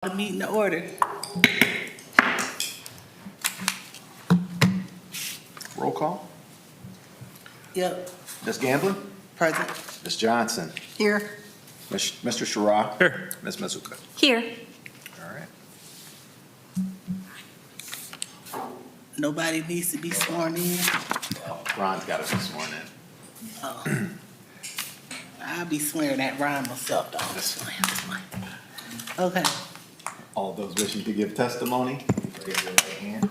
The meeting to order. Roll call. Yep, Ms. Gamblin? present. Ms. Johnson? Here. Mr. Shara? Here. Ms. Mizuka? Here. All right. Nobody needs to be sworn in. Ron's got to be sworn in. Oh. I'll be swearing at Ron myself, though. Okay. All those wishing to give testimony, raise your right hand.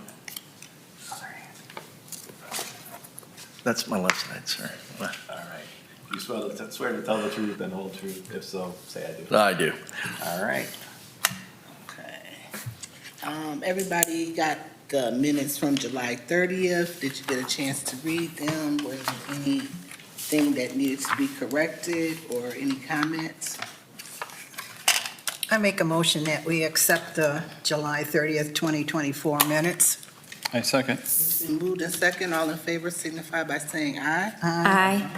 That's my left side, sir. All right. You swear to tell the truth and the whole truth? If so, say I do. I do. All right. Okay. Everybody got the minutes from July 30th. Did you get a chance to read them? Was there anything that needed to be corrected or any comments? I make a motion that we accept the July 30th, 2024 minutes. I second. It's been moved and second. All in favor signify by saying aye. Aye.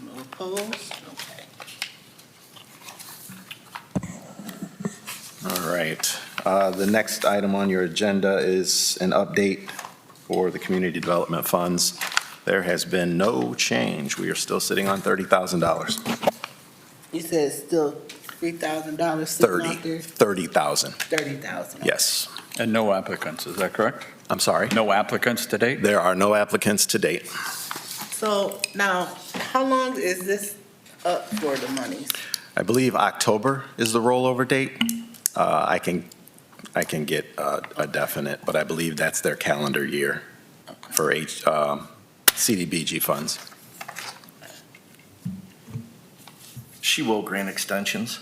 No opposed? Okay. All right. The next item on your agenda is an update for the community development funds. There has been no change. We are still sitting on $30,000. You said it's still $3,000 sitting out there? 30,000. 30,000. Yes. And no applicants, is that correct? I'm sorry. No applicants to date? There are no applicants to date. So now, how long is this up for the monies? I believe October is the rollover date. I can get a definite, but I believe that's their calendar year for CDBG funds. She will grant extensions.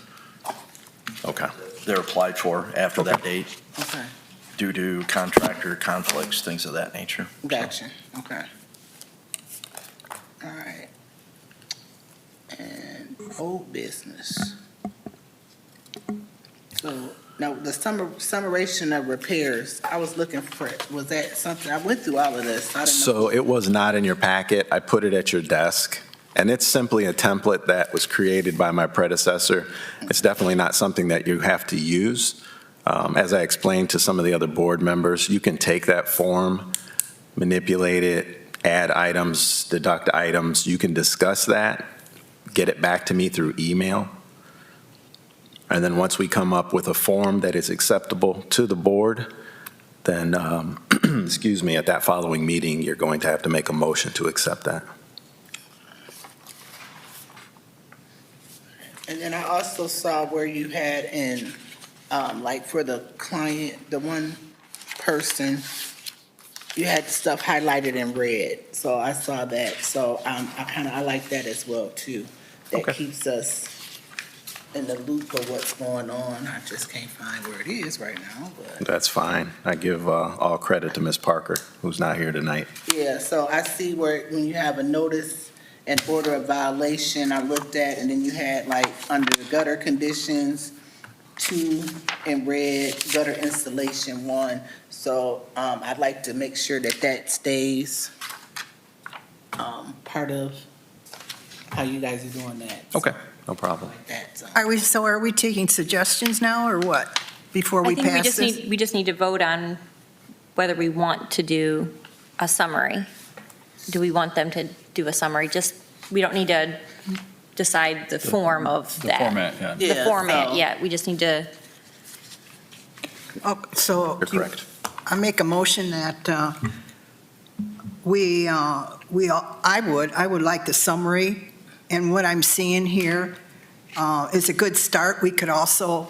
Okay. They're applied for after that date Okay, due to contractor conflicts, things of that nature. gotcha, okay. All right. And old business. So now the summation of repairs, I was looking for, was that something, I went through all of this. I didn't know. So it was not in your packet. I put it at your desk. And it's simply a template that was created by my predecessor. It's definitely not something that you have to use. As I explained to some of the other board members, you can take that form, manipulate it, add items, deduct items. You can discuss that, get it back to me through email. And then once we come up with a form that is acceptable to the board, then, excuse me, at that following meeting, you're going to have to make a motion to accept that. And then I also saw where you had in, like for the client, the one person, you had stuff highlighted in red. So I saw that. So I like that as well too. That Okay. keeps us in the loop of what's going on. I just can't find where it is right now, but. That's fine. I give all credit to Ms. Parker, who's not here tonight. Yeah, so I see where, when you have a notice and order of violation, I looked at, and then you had like under gutter conditions, 2 in red, gutter installation 1. So I'd like to make sure that that stays part of how you guys are doing that. Okay, no problem. Like that, so. Are we taking suggestions now, or what, before we I think we pass just this? we just need to vote on whether we want to do a summary. Do we want them to do a summary? We don't need to decide the form of The that. format, yeah. The Yeah, format, so- yeah, we just need to, Oh, so You're correct. I make a motion that I would like the summary, and what I'm seeing here is a good start. We could also,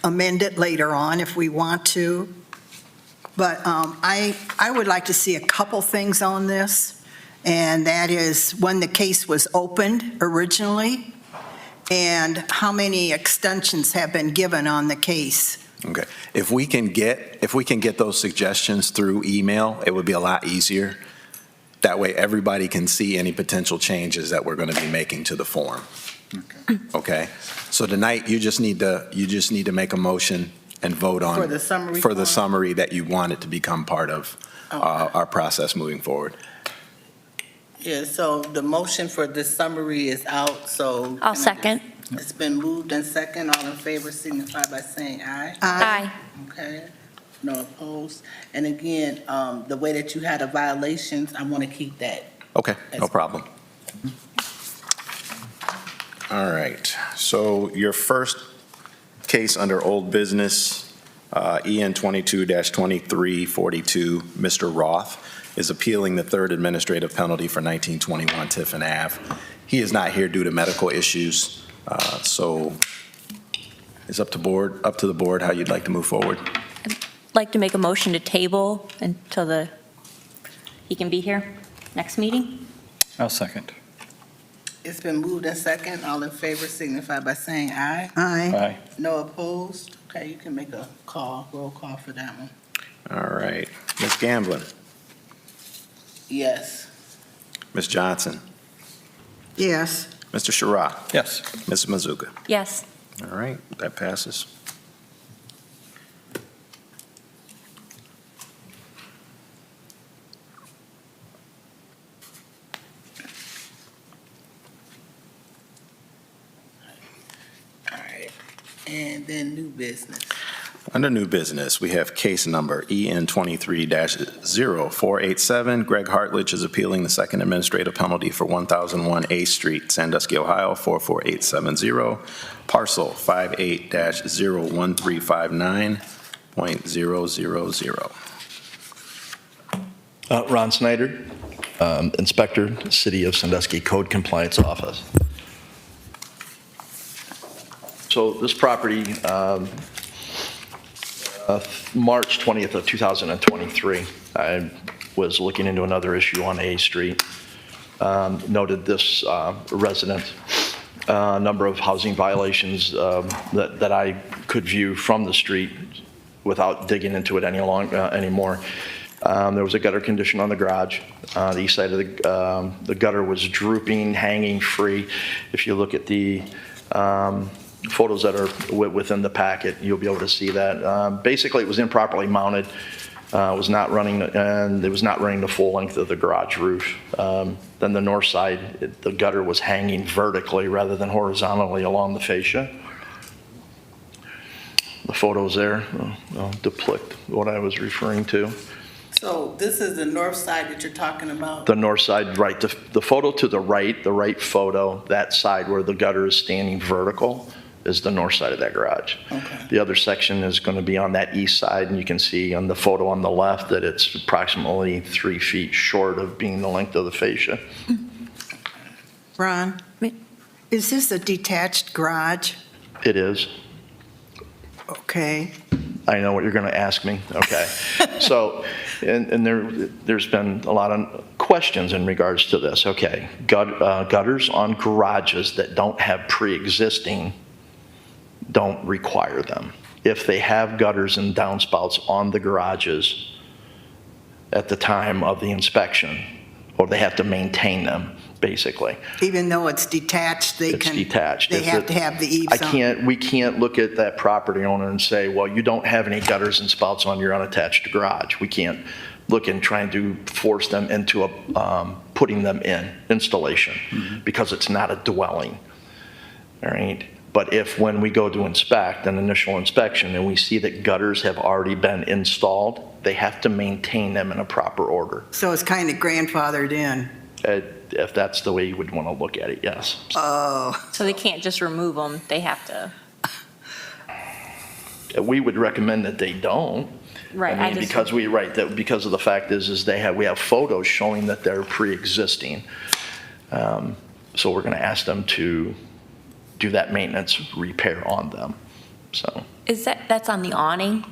amend it later on if we want to. But I would like to see a couple things on this, and that is when the case was opened originally, and how many extensions have been given on the case. Okay. If we can get those suggestions through email, it would be a lot easier. That way, everybody can see any potential changes that we're going to be making to the form. Okay? So tonight, you just need to make a motion and vote on. For the summary For the form? summary that you want it to become part of our process moving forward. Yeah, so the motion for the summary is out, so. I'll second. It's been moved and second. All in favor signify by saying aye. Aye. Okay, no opposed. And again, the way that you had the violations, I want to keep that. Okay, no problem. All right, so your first case under old business, EN 22-2342, Mr. Roth is appealing the third administrative penalty for 1921 Tiffin Ave. He is not here due to medical issues, so it's up to the board how you'd like to move forward. Like to make a motion to table until he can be here next meeting? I'll second. It's been moved and second. All in favor signify by saying aye. Aye. Aye. No opposed. Okay, you can make a roll call for that one. All right, Ms. Gamblin, Yes. Ms. Johnson, Yes. Mr. Sharrock, Yes. Ms. Mazuka. Yes. All right, that passes. All right. And then new business. Under new business, we have case number EN 23-0487. Greg Hartledge is appealing the second administrative penalty for 1001 A Street, Sandusky, Ohio, 44870, parcel 58-01359.000. Ron Snyder, Inspector, City of Sandusky Code Compliance Office. So this property, March 20th of 2023, I was looking into another issue on A Street. Noted this resident, a number of housing violations that I could view from the street without digging into it anymore. There was a gutter condition on the garage. The east side of the gutter was drooping, hanging free. If you look at the photos that are within the packet, you'll be able to see that. Basically, it was improperly mounted. It was not running, and it was not running the full length of the garage roof. Then the north side, the gutter was hanging vertically rather than horizontally along the fascia. The photos there depict what I was referring to. So this is the north side that you're talking about? The north side, right. The photo to the right photo, that side where the gutter is standing vertical is the north side of that garage. Okay. The other section is going to be on that east side, and you can see on the photo on the left that it's approximately 3 feet short of being the length of the fascia. Ron, is this a detached garage? It is. Okay. I know what you're going to ask me. Okay. So, and there's been a lot of questions in regards to this. Okay. Gutters on garages that don't have pre-existing don't require them. If they have gutters and downspouts on the garages at the time of the inspection, or they have to maintain them, basically. Even though it's detached, It's detached. They If have it- to have the eaves on. We can't look at that property owner and say, well, you don't have any gutters and spouts on your unattached garage. We can't look and try to force them into putting them in installation because it's not a dwelling. All right. But if when we go to inspect, an initial inspection, and we see that gutters have already been installed, they have to maintain them in a proper order. So it's kind of grandfathered in. If that's the way you would want to look at it, yes. Oh, So they can't just remove them, they have to, We would recommend that they don't. right? I mean, because because of the fact is we have photos showing that they're pre-existing. So we're going to ask them to do that maintenance repair on them. So, That's on the awning?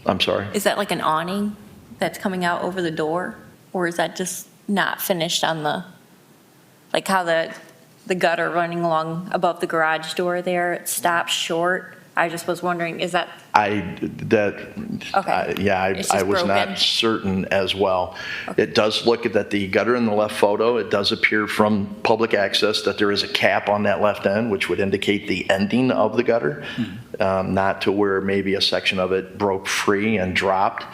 I'm sorry. Is that like an awning that's coming out over the door? Or is that just not finished on like how the gutter running along above the garage door there, it stops short? I just was wondering, is that, I It's just was broken. not certain as well. It does look at that the gutter in the left photo, it does appear from public access that there is a cap on that left end, which would indicate the ending of the gutter, not to where maybe a section of it broke free and dropped.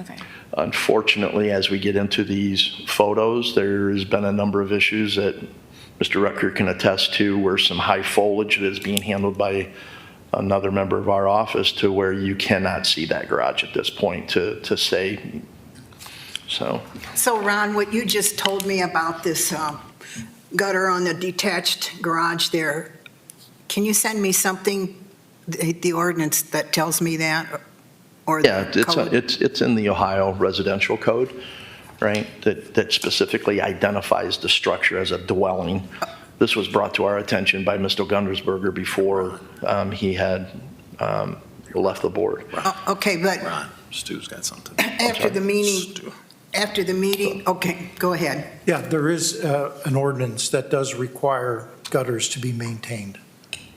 okay. Unfortunately, as we get into these photos, there has been a number of issues that Mr. Rucker can attest to, where some high foliage that is being handled by another member of our office, to where you cannot see that garage at this point to say, so. So Ron, what you just told me about this gutter on the detached garage there, can you send me something, the ordinance that tells me that? Or the Yeah, code? it's in the Ohio Residential Code, right, that specifically identifies the structure as a dwelling. This was brought to our attention by Mr. Gundersberger before he had left the board. Okay, but Ron, Stu's got something. after the meeting, okay, go ahead. Yeah, there is an ordinance that does require gutters to be maintained.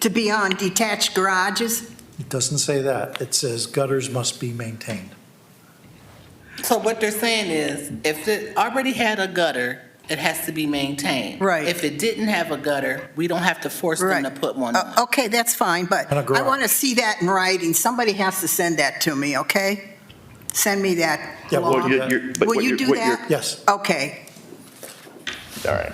To be on detached garages? It doesn't say that. It says gutters must be maintained. So what they're saying is, if it already had a gutter, it has to be maintained. Right. If it didn't have a gutter, we don't have to force them Right. to put one. Okay, that's fine, but And a I garage. want to see that in writing. Somebody has to send that to me, okay? Send me that Yeah, law. well, Will you do that? Yes. Okay. All right.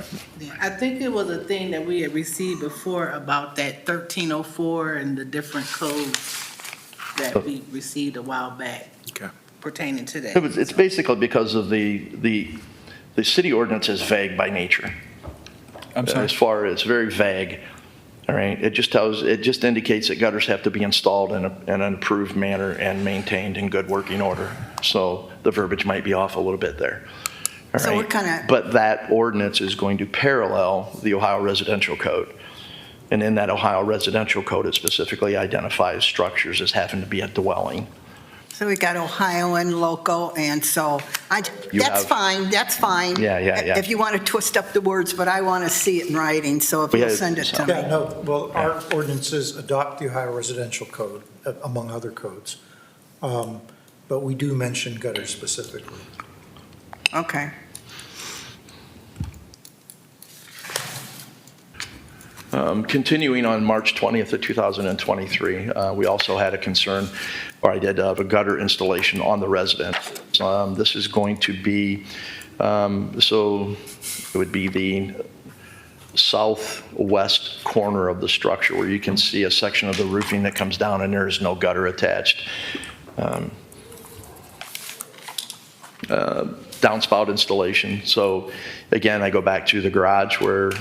I think it was a thing that we had received before about that 1304 and the different codes that we received a while back Okay. pertaining to that. It's basically because of the city ordinance is vague by nature. I'm sorry. As far as very vague, all right? It just indicates that gutters have to be installed in an approved manner and maintained in good working order. So the verbiage might be off a little bit there. All So right? what kind of- But that ordinance is going to parallel the Ohio Residential Code. And in that Ohio Residential Code, it specifically identifies structures as having to be a dwelling. So we got Ohio and local, and so You that's have- fine, that's fine. Yeah. If you want to twist up the words, but I want to see it in writing, so if We you'll had- send it to me. Yeah, no, well, our ordinances adopt the Ohio Residential Code, among other codes. But we do mention gutters specifically. Okay. Continuing on March 20th of 2023, we also had a concern, or I did have a gutter installation on the residence. This is going to be, so it would be the southwest corner of the structure where you can see a section of the roofing that comes down and there is no gutter attached. Downspout installation. So again, I go back to the garage where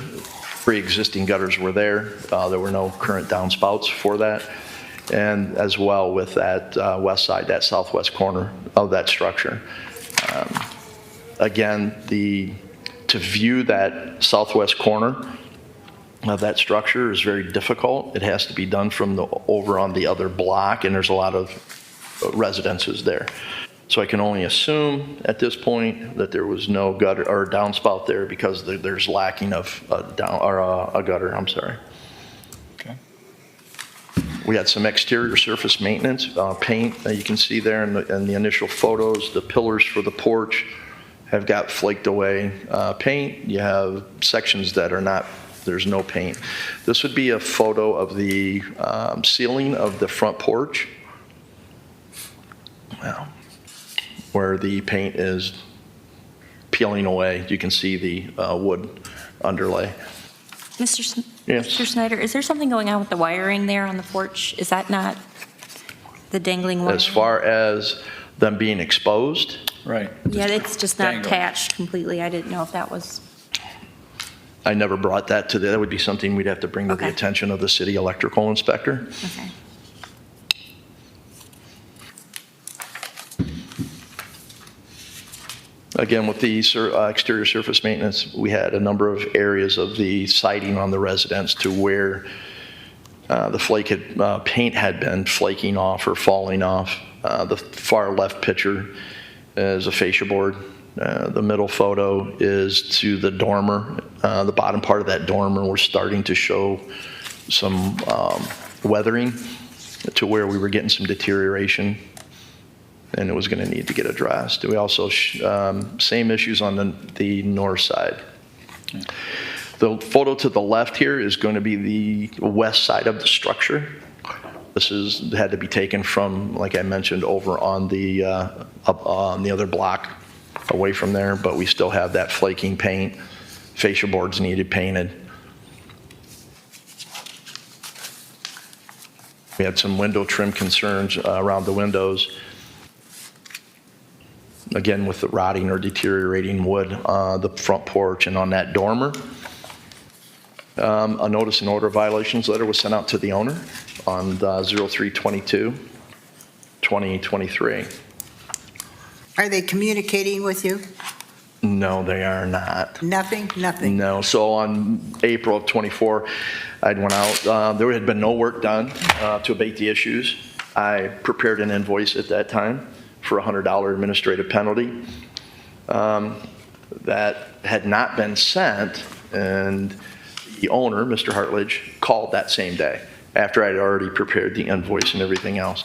pre-existing gutters were there. There were no current downspouts for that. And as well with that west side, that southwest corner of that structure. Again, to view that southwest corner of that structure is very difficult. It has to be done from over on the other block, and there's a lot of residences there. So I can only assume at this point that there was no gutter or downspout there because there's lacking of a gutter, I'm sorry. Okay. We had some exterior surface maintenance, paint, you can see there in the initial photos, the pillars for the porch have got flaked away paint. You have sections that are not, there's no paint. This would be a photo of the ceiling of the front porch. Wow. Where the paint is peeling away. You can see the wood underlay. Mr. Yes. Mr. Snyder, is there something going on with the wiring there on the porch? Is that not the dangling wire? As far as them being exposed, Right. Yeah, it's just not Dangle. attached completely. I didn't know if that was, I never brought that to that would be something we'd have to bring to the Okay. attention of the city electrical inspector. okay. Again, with the exterior surface maintenance, we had a number of areas of the siding on the residence to where the paint had been flaking off or falling off. The far left picture is a fascia board. The middle photo is to the dormer. The bottom part of that dormer, we're starting to show some weathering to where we were getting some deterioration, and it was going to need to get addressed. We also, same issues on the north side. The photo to the left here is going to be the west side of the structure. This had to be taken from, like I mentioned, over on the other block away from there, but we still have that flaking paint. Fascia boards needed painted. We had some window trim concerns around the windows. Again, with the rotting or deteriorating wood, the front porch and on that dormer. A notice and order violations letter was sent out to the owner on 03/22/2023. Are they communicating with you? No, they are not. Nothing? Nothing? No. So on April of '24, I went out. There had been no work done to abate the issues. I prepared an invoice at that time for a $100 administrative penalty that had not been sent, and the owner, Mr. Hartledge, called that same day after I'd already prepared the invoice and everything else.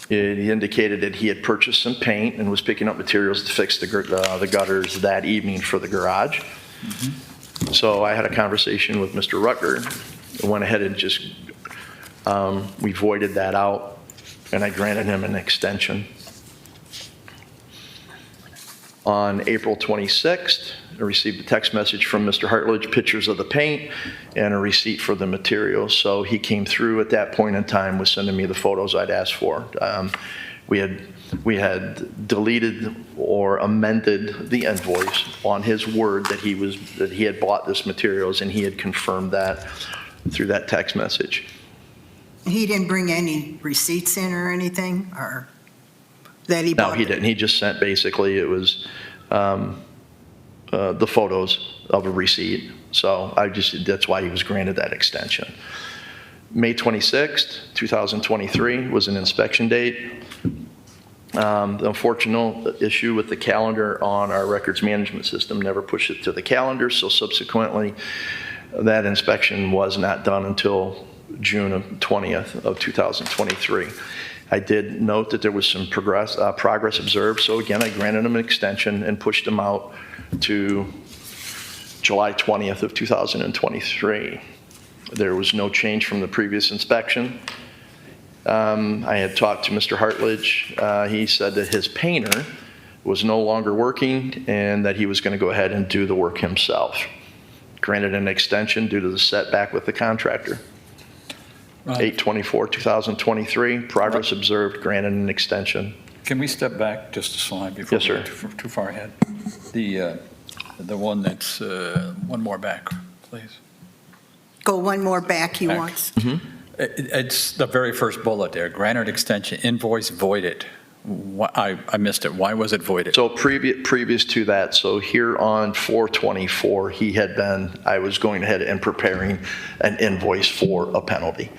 He indicated that he had purchased some paint and was picking up materials to fix the gutters that evening for the garage. So I had a conversation with Mr. Rucker, and went ahead and just, we voided that out, and I granted him an extension. On April 26th, I received a text message from Mr. Hartledge, pictures of the paint and a receipt for the materials. So he came through at that point in time, was sending me the photos I'd asked for. We had deleted or amended the invoice on his word that he had bought this materials, and he had confirmed that through that text message. He didn't bring any receipts in or anything, or that he bought? No, he didn't. He just sent, basically, it was the photos of a receipt. So that's why he was granted that extension. May 26th, 2023 was an inspection date. The unfortunate issue with the calendar on our records management system never pushed it to the calendar, so subsequently that inspection was not done until June 20th of 2023. I did note that there was some progress observed, so again, I granted him an extension and pushed him out to July 20th of 2023. There was no change from the previous inspection. I had talked to Mr. Hartledge. He said that his painter was no longer working and that he was going to go ahead and do the work himself. Granted an extension due to the setback with the contractor. 8/24/2023, progress observed, granted an extension. Can we step back just a slide before Yes, we sir. go too far ahead? The one that's, one more back, please. Go one more back, he Back. wants. It's the very first bullet there, granted extension, invoice voided. I missed it. Why was it voided? So previous to that, so here on 4/24, I was going ahead and preparing an invoice for a penalty.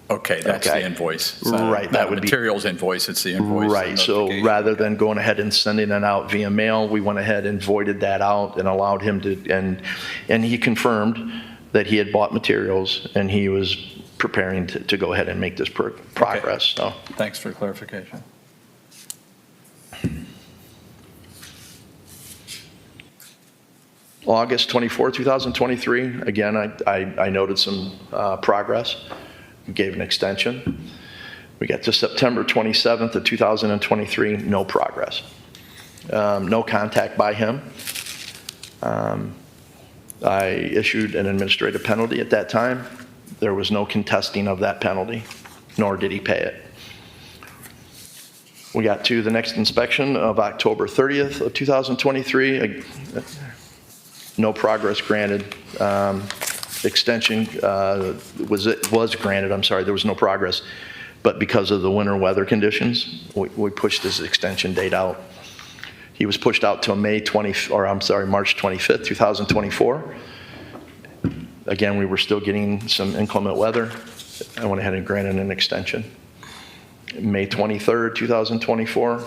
Okay, that's Okay. the invoice. Right, that would be- Materials invoice, it's the invoice. Right, so notification. rather than going ahead and sending it out via mail, we went ahead and voided that out and allowed him to, and he confirmed that he had bought materials and he was preparing to go ahead and make this progress, so. Thanks for clarification. August 24, 2023, again, I noted some progress, gave an extension. We got to September 27th of 2023, no progress. No contact by him. I issued an administrative penalty at that time. There was no contesting of that penalty, nor did he pay it. We got to the next inspection of October 30th of 2023. No progress granted. Extension was granted, I'm sorry, there was no progress. But because of the winter weather conditions, we pushed his extension date out. He was pushed out till March 25th, 2024. Again, we were still getting some inclement weather. I went ahead and granted an extension. May 23rd, 2024.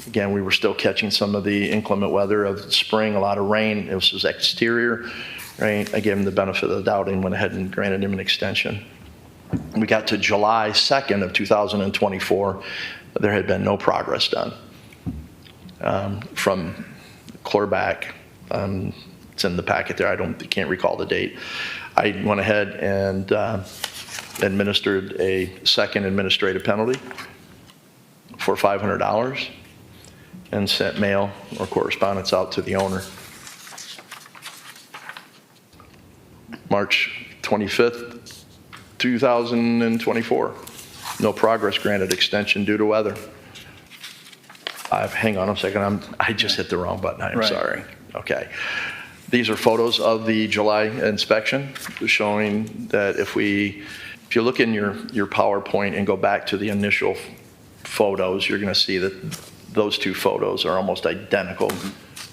Again, we were still catching some of the inclement weather of spring, a lot of rain. It was exterior, right? I gave him the benefit of the doubt and went ahead and granted him an extension. We got to July 2nd of 2024. There had been no progress done from Clearback. It's in the packet there. Can't recall the date. I went ahead and administered a second administrative penalty for $500 and sent mail or correspondence out to the owner. March 25th, 2024. No progress granted extension due to weather. Hang on a second, I just hit the wrong button, I'm Right. sorry. Okay. These are photos of the July inspection, showing that if you look in your PowerPoint and go back to the initial photos, you're going to see that those two photos are almost identical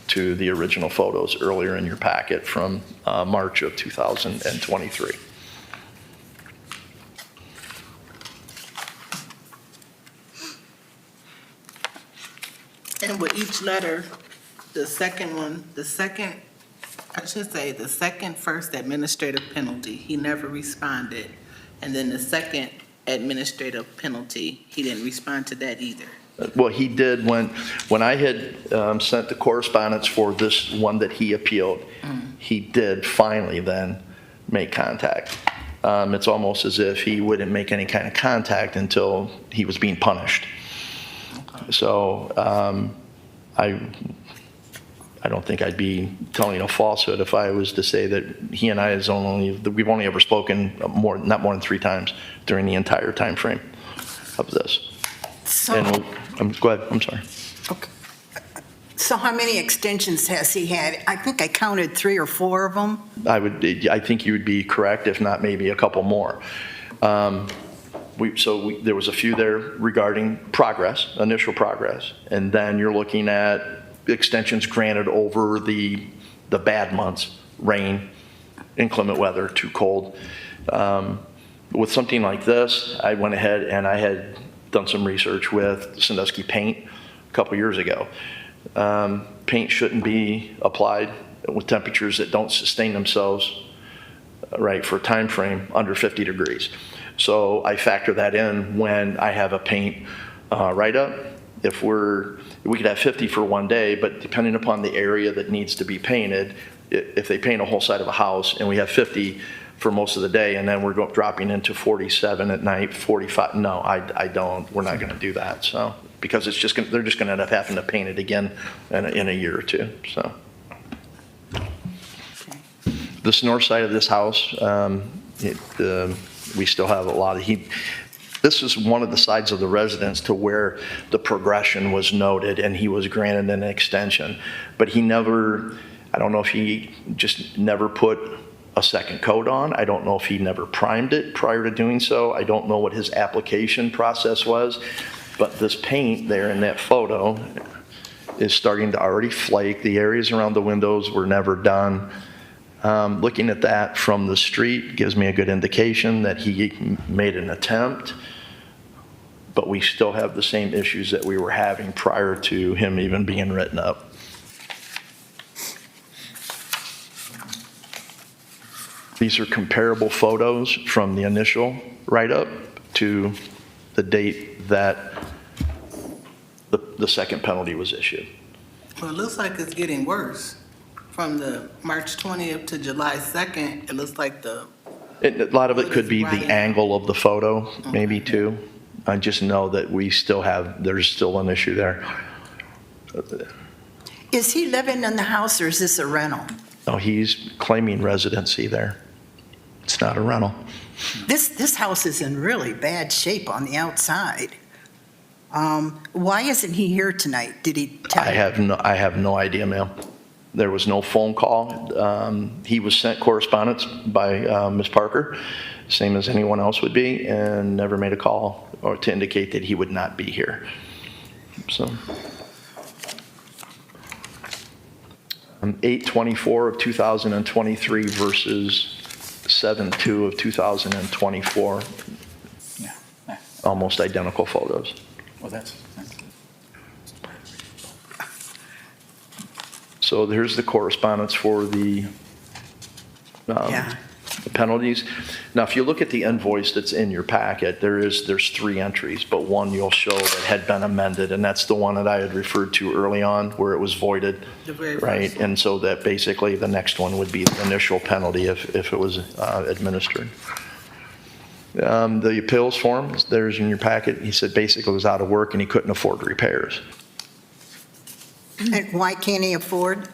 to the original photos earlier in your packet from March of 2023. And with each letter, the second first administrative penalty, he never responded. And then the second administrative penalty, he didn't respond to that either. Well, he did when I had sent the correspondence for this one that he appealed, he did finally then make contact. It's almost as if he wouldn't make any kind of contact until he was being punished. So I don't think I'd be telling a falsehood if I was to say that he and I we've only ever spoken not more than 3 times during the entire time frame of this. So, Go ahead, I'm sorry. okay. So how many extensions has he had? I think I counted 3 or 4 of them. I think you would be correct, if not maybe a couple more. There was a few there regarding progress, initial progress, and then you're looking at extensions granted over the bad months, rain, inclement weather, too cold. With something like this, I went ahead and I had done some research with Sandusky Paint a couple years ago. Paint shouldn't be applied with temperatures that don't sustain themselves right for a time frame under 50 degrees. So I factor that in when I have a paint write-up. If we could have 50 for one day, but depending upon the area that needs to be painted, if they paint a whole side of a house and we have 50 for most of the day, and then we're dropping into 47 at night, 45. No, I don't. We're not going to do that. So because they're just going to end up having to paint it again in a year or two. So this north side of this house, we still have a lot of heat. This is one of the sides of the residence to where the progression was noted, and he was granted an extension, but he never. I don't know if he just never put a second coat on. I don't know if he never primed it prior to doing so. I don't know what his application process was, but this paint there in that photo is starting to already flake. The areas around the windows were never done. Looking at that from the street gives me a good indication that he made an attempt, but we still have the same issues that we were having prior to him even being written up. These are comparable photos from the initial write-up to the date that the second penalty was issued. Well, it looks like it's getting worse. From the March 20th to July 2nd, it looks like a lot of it could be the angle of the photo, maybe too. I just know that there's still an issue there. Is he living in the house or is this a rental? No, he's claiming residency there. It's not a rental. This house is in really bad shape on the outside. Why isn't he here tonight? Did he tell you? I have no idea, ma'am. There was no phone call. He was sent correspondence by Ms. Parker, same as anyone else would be, and never made a call or to indicate that he would not be here. So, 8/24 of 2023 versus 7/2 of 2024. Yeah. Almost identical photos. Well, that's. So here's the correspondence for the penalties. Now, if you look at the invoice that's in your packet, there's 3 entries, but one you'll show that had been amended, and that's the one that I had referred to early on where it was voided, the very first right? one. And so that basically the next one would be the initial penalty if it was administered. The appeals form, there's in your packet. He said basically was out of work and he couldn't afford repairs. And why can't he afford?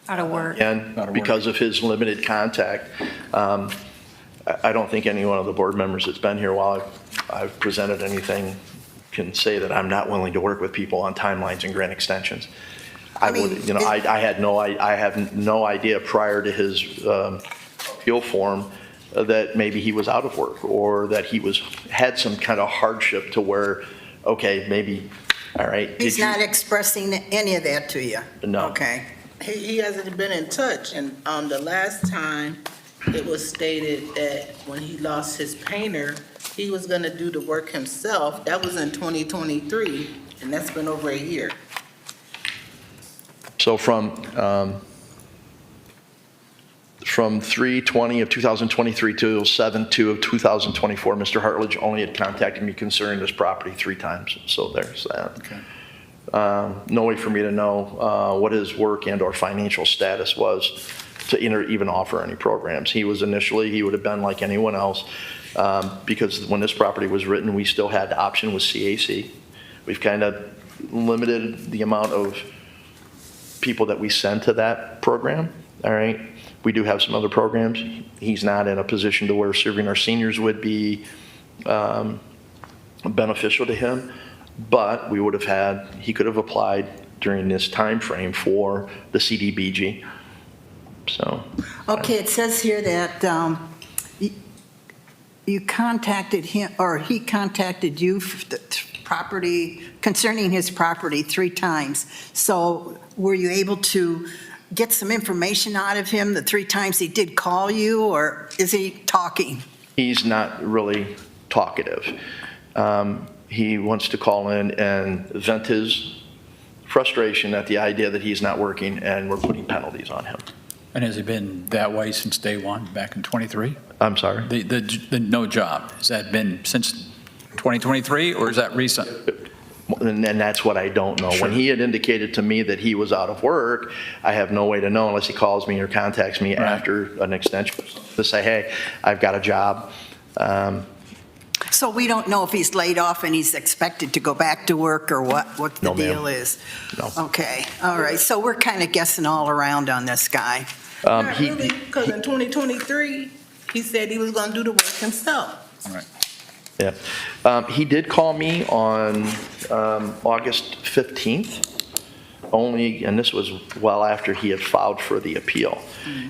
Out of work. And Out of work. because of his limited contact, I don't think any one of the board members that's been here while I've I've presented anything, can say that I'm not willing to work with people on timelines and grant extensions. I would, you know, I have no idea prior to his appeal form that maybe he was out of work or that he had some kind of hardship to where, okay, maybe, all right. He's not expressing any of that to you? No. Okay. He hasn't been in touch, and the last time it was stated that when he lost his painter, he was gonna do the work himself. That was in 2023, and that's been over a year. So from 3/20 of 2023 to 7/2 of 2024, Mr. Hartledge only had contacted me concerning this property 3 times. So there's that. Okay. No way for me to know what his work and or financial status was to even offer any programs. He would have been like anyone else, because when this property was written, we still had the option with CAC. We've kind of limited the amount of people that we send to that program, all right? We do have some other programs. He's not in a position to where serving our seniors would be beneficial to him, but he could have applied during this time frame for the CDBG. So. Okay, it says here that you contacted him, or he contacted you for the property, concerning his property 3 times. So were you able to get some information out of him the 3 times he did call you, or is he talking? He's not really talkative. He wants to call in and vent his frustration at the idea that he's not working and we're putting penalties on him. And has he been that way since day one, back in '23? I'm sorry? The no job, has that been since 2023, or is that recent? And that's what I don't know. When he had indicated to me that he was out of work, I have no way to know unless he calls me or contacts me Right. after an extension to say, hey, I've got a job. So we don't know if he's laid off and he's expected to go back to work, or what the No, ma'am. deal is? No. Okay, all right, so we're kind of guessing all around on this guy. Not really, because in 2023, he said he was gonna do the work himself. All right. Yeah. He did call me on August 15th, and this was well after he had filed for the appeal.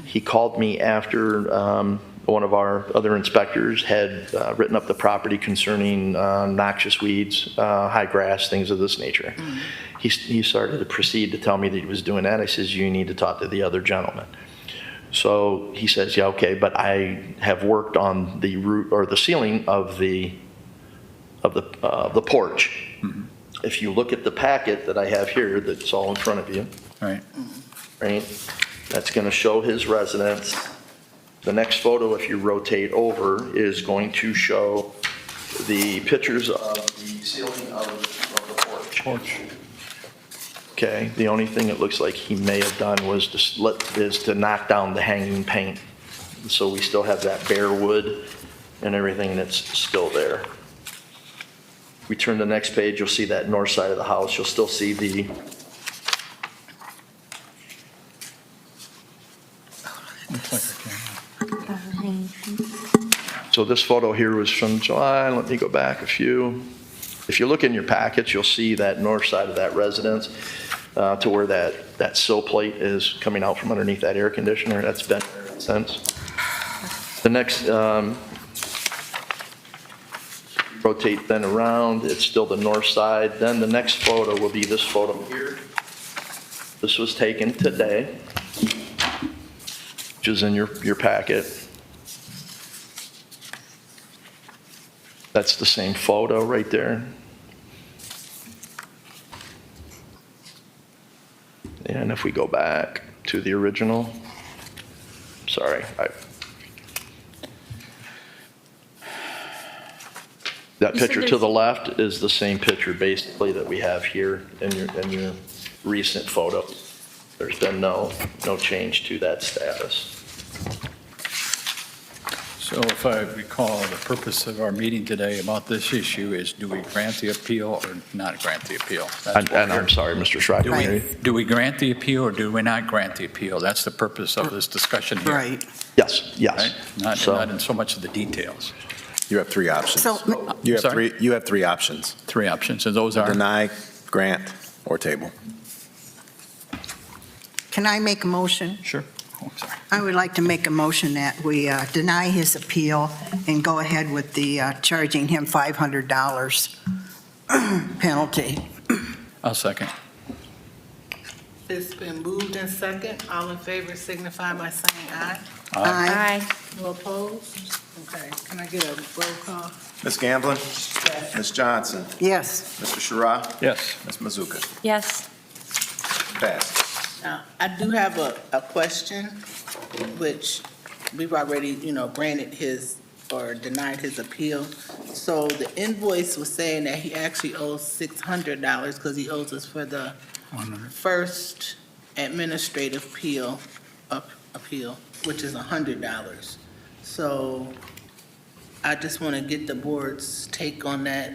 He called me after one of our other inspectors had written up the property concerning noxious weeds, high grass, things of this nature. He started to proceed to tell me that he was doing that. I says, you need to talk to the other gentleman. So he says, yeah, okay, but I have worked on the roof or the ceiling of the porch. Mhm. If you look at the packet that I have here, that's all in front of you, All right. right? That's going to show his residence. The next photo, if you rotate over, is going to show the pictures of the ceiling of the porch. Okay, the only thing it looks like he may have done was to knock down the hanging paint. So we still have that bare wood and everything that's still there. We turn to the next page, you'll see that north side of the house. You'll still see the Looks like a camera. So this photo here was from July. Let me go back a few. If you look in your packets, you'll see that north side of that residence to where that sill plate is coming out from underneath that air conditioner. That's been there since. The next, rotate then around, it's still the north side. Then the next photo will be this photo here. This was taken today, which is in your packet. That's the same photo right there. And if we go back to the original, sorry, that You said picture to the left is the same picture basically that we have here in your recent photo. There's been no change to that status. So if I recall, the purpose of our meeting today about this issue is, do we grant the appeal or not grant the appeal? That's what And we're I'm sorry, Mr. Schreiber. Do we grant the appeal or do we not grant the appeal? That's the purpose of this discussion here. Right. Yes, Right? Not So, in so much of the details. You have three options. So, You have Sorry? three options. Three options, and those are? Deny, grant, or table. can I make a motion? Sure. Oh, sorry. I would like to make a motion that we deny his appeal and go ahead with the charging him $500 penalty. I'll second. It's been moved in second. All in favor signify by saying aye. Aye. No opposed? Okay, can I get a roll call? Ms. Gamblin? Ms. Johnson? Yes. Mr. Shara? Yes. Ms. Mazuka? Yes. Passed. Now, I do have a question, which we've already, granted his, or denied his appeal. So the invoice was saying that he actually owes $600 because he owes us for the first administrative appeal, which is $100. So I just want to get the board's take on that,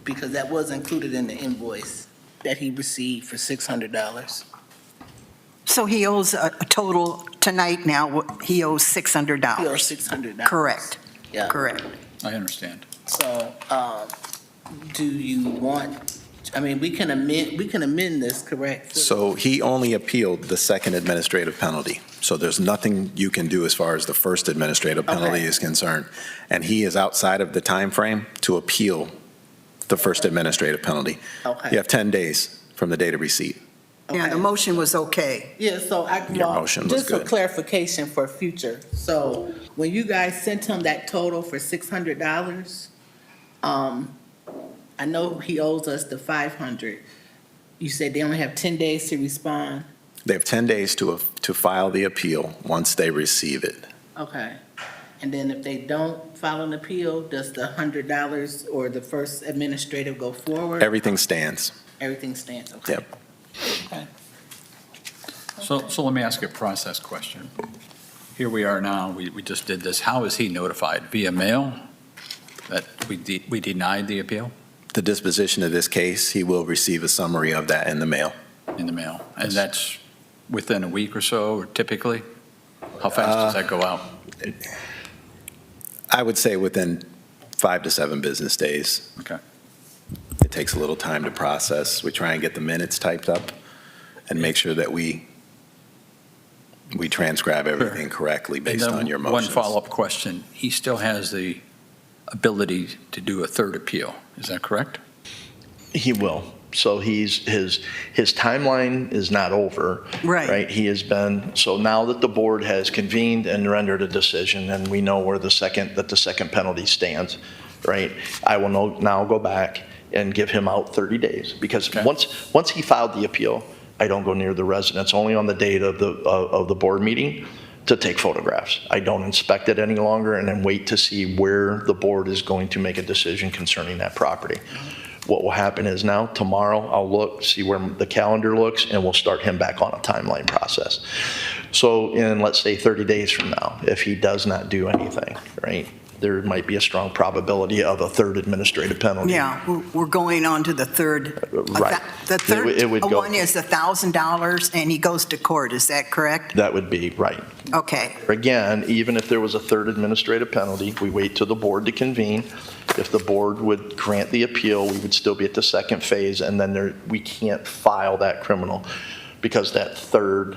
because that was included in the invoice that he received for $600. So he owes a total tonight now, he owes $600. He owes $600. Correct, Yeah. correct. I understand. So, do you want, we can amend this, correct? So he only appealed the second administrative penalty. So there's nothing you can do as far as the first administrative penalty Okay. is concerned. And he is outside of the time frame to appeal the first administrative penalty. Okay. You have 10 days from the date of receipt. Yeah, the Okay. motion was okay. Yeah, so Your motion was just for good. clarification for future. So when you guys sent him that total for $600, I know he owes us the 500. You said they only have 10 days to respond? They have 10 days to file the appeal once they receive it. Okay. And then if they don't file an appeal, does the $100 or the first administrative go forward? Everything stands. Everything stands, okay? Yep. Okay. So let me ask you a process question. Here we are now, we just did this. How is he notified? Via mail that we denied the appeal The disposition of this case, he will receive a summary of that in the mail. in the mail? And that's within a week or so, or typically? How fast does that go out? I would say within 5 to 7 business days. Okay. It takes a little time to process. We try and get the minutes typed up and make sure that we transcribe everything correctly based And then on your one motions. follow-up question. He still has the ability to do a third appeal. Is that correct? He will. So his timeline is not over. Right. He has been, so now that the board has convened and rendered a decision, and we know where the second penalty stands, right? I will now go back and give him out 30 days, because Okay. once he filed the appeal, I don't go near the residence, only on the date of the board meeting to take photographs. I don't inspect it any longer and then wait to see where the board is going to make a decision concerning that property. What will happen is now, tomorrow, I'll look, see where the calendar looks, and we'll start him back on a timeline process. So in, let's say, 30 days from now, if he does not do anything, right, there might be a strong probability of a third administrative penalty. Yeah, we're going on to the third. Right. The third It would go- one is $1,000, and he goes to court, is that correct? That would be right. Okay, Again, even if there was a third administrative penalty, we wait till the board to convene. If the board would grant the appeal, we would still be at the second phase, and then we can't file that criminal, because that third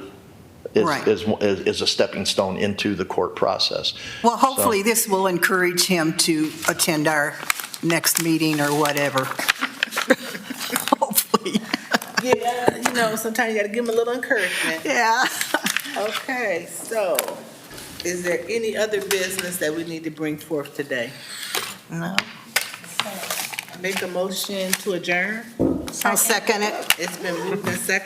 Right. is a stepping stone into the court process. well, hopefully this will encourage him to attend our next meeting or whatever. Hopefully, Yeah, sometimes you gotta give them a little encouragement. yeah. Okay, so is there any other business that we need to bring forth today? No. Make a motion to adjourn? I'll second it. It's been moved and seconded.